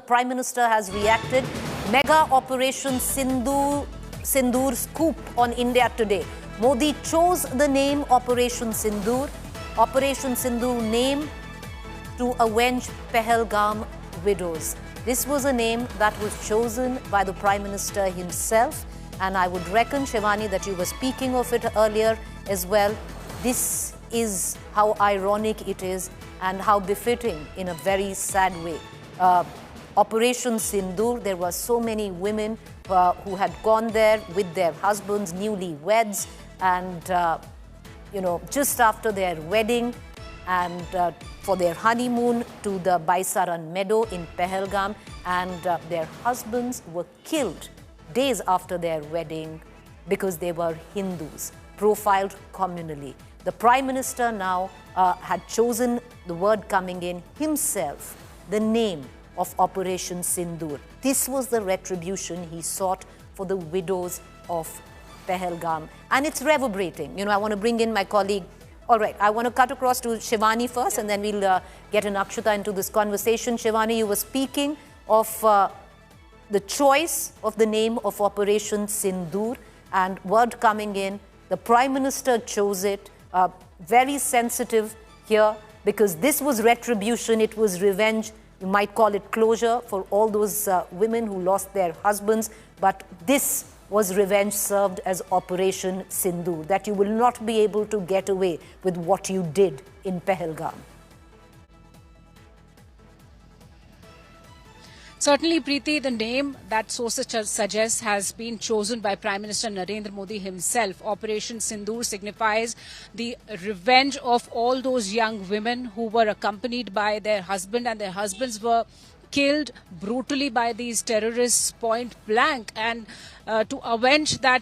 Prime Minister has reacted. Mega Operation Sindoor scoop on India today. Modi chose the name Operation Sindoor. Operation Sindoor name to avenge Pahalgam widows. This was a name that was chosen by the Prime Minister himself. And I would reckon, Shivani, that you were speaking of it earlier as well. This is how ironic it is and how befitting in a very sad way. Operation Sindoor, there were so many women who had gone there with their husbands, newlyweds, and just after their wedding and for their honeymoon to the Baisaran meadow in Pahalgam, and their husbands were killed days after their wedding because they were Hindus, profiled communally. The Prime Minister now had chosen, the word coming in, himself, the name of Operation Sindoor. This was the retribution he sought for the widows of Pahalgam. And it's reverberating. I want to bring in my colleague. All right, I want to cut across to Shivani first, and then we'll get an Akshata into this conversation. Shivani, you were speaking of the choice of the name of Operation Sindoor, and word coming in, the Prime Minister chose it. Very sensitive here, because this was retribution, it was revenge. You might call it closure for all those women who lost their husbands, but this was revenge served as Operation Sindoor, that you will not be able to get away with what you did in Pahalgam. Certainly, Preeti, the name that sources suggest has been chosen by Prime Minister Narendra Modi himself. Operation Sindoor signifies the revenge of all those young women who were accompanied by their husband, and their husbands were killed brutally by these terrorists point blank. And to avenge that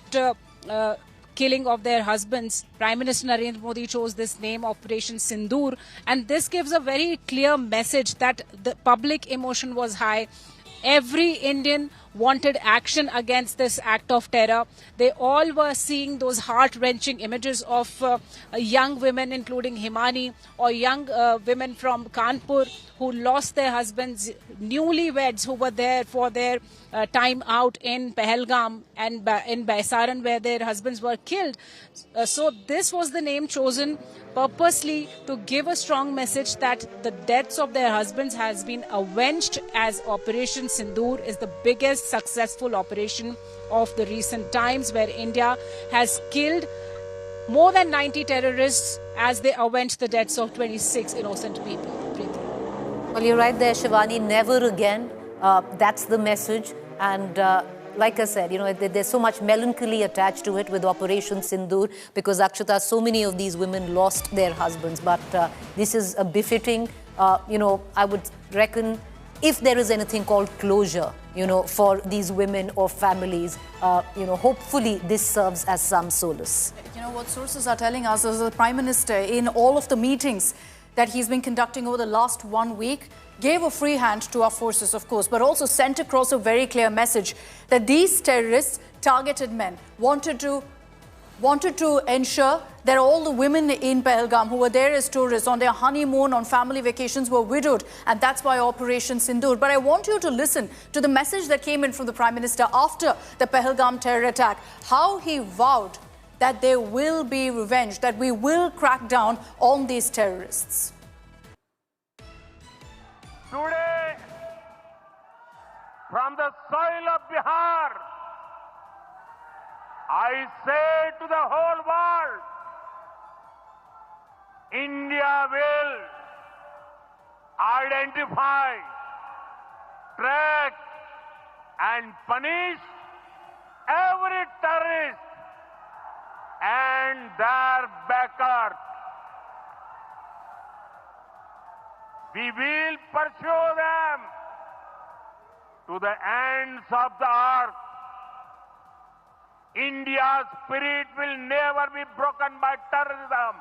killing of their husbands, Prime Minister Narendra Modi chose this name, Operation Sindoor. And this gives a very clear message that the public emotion was high. Every Indian wanted action against this act of terror. They all were seeing those heart-wrenching images of young women, including Himani, or young women from Kanpur who lost their husbands, newlyweds who were there for their time out in Pahalgam and in Baisaran, where their husbands were killed. So this was the name chosen purposely to give a strong message that the deaths of their husbands has been avenged, as Operation Sindoor is the biggest successful operation of the recent times, where India has killed more than 90 terrorists as they avenge the deaths of 26 innocent people. Well, you're right there, Shivani. Never again. That's the message. And like I said, there's so much melancholy attached to it with Operation Sindoor, because Akshata, so many of these women lost their husbands. But this is a befitting, I would reckon, if there is anything called closure, for these women or families, hopefully this serves as some solace. What sources are telling us is the Prime Minister, in all of the meetings that he's been conducting over the last 1 week, gave a free hand to our forces, of course, but also sent across a very clear message that these terrorists targeted men, wanted to ensure that all the women in Pahalgam who were there as tourists on their honeymoon, on family vacations, were widowed, and that's why Operation Sindoor. But I want you to listen to the message that came in from the Prime Minister after the Pahalgam terror attack, how he vowed that there will be revenge, that we will crack down on these terrorists. Today, from the soil of Bihar, I say to the whole world, India will identify, track, and punish every terrorist and their backers. We will pursue them to the ends of the earth. India's spirit will never be broken by terrorism.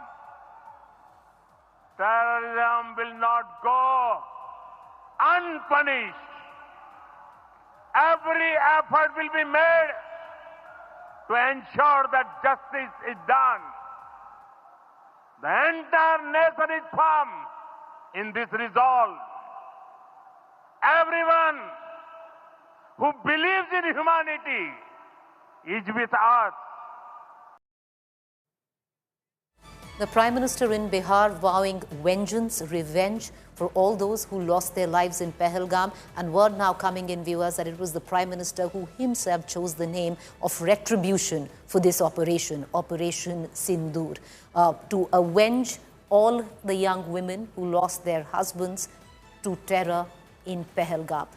Terrorism will not go unpunished. Every effort will be made to ensure that justice is done. The entire nation is firm in this resolve. Everyone who believes in humanity is with us. The Prime Minister in Bihar vowing vengeance, revenge for all those who lost their lives in Pahalgam. And word now coming in, viewers, that it was the Prime Minister who himself chose the name of Retribution for this operation, Operation Sindoor, to avenge all the young women who lost their husbands to terror in Pahalgam.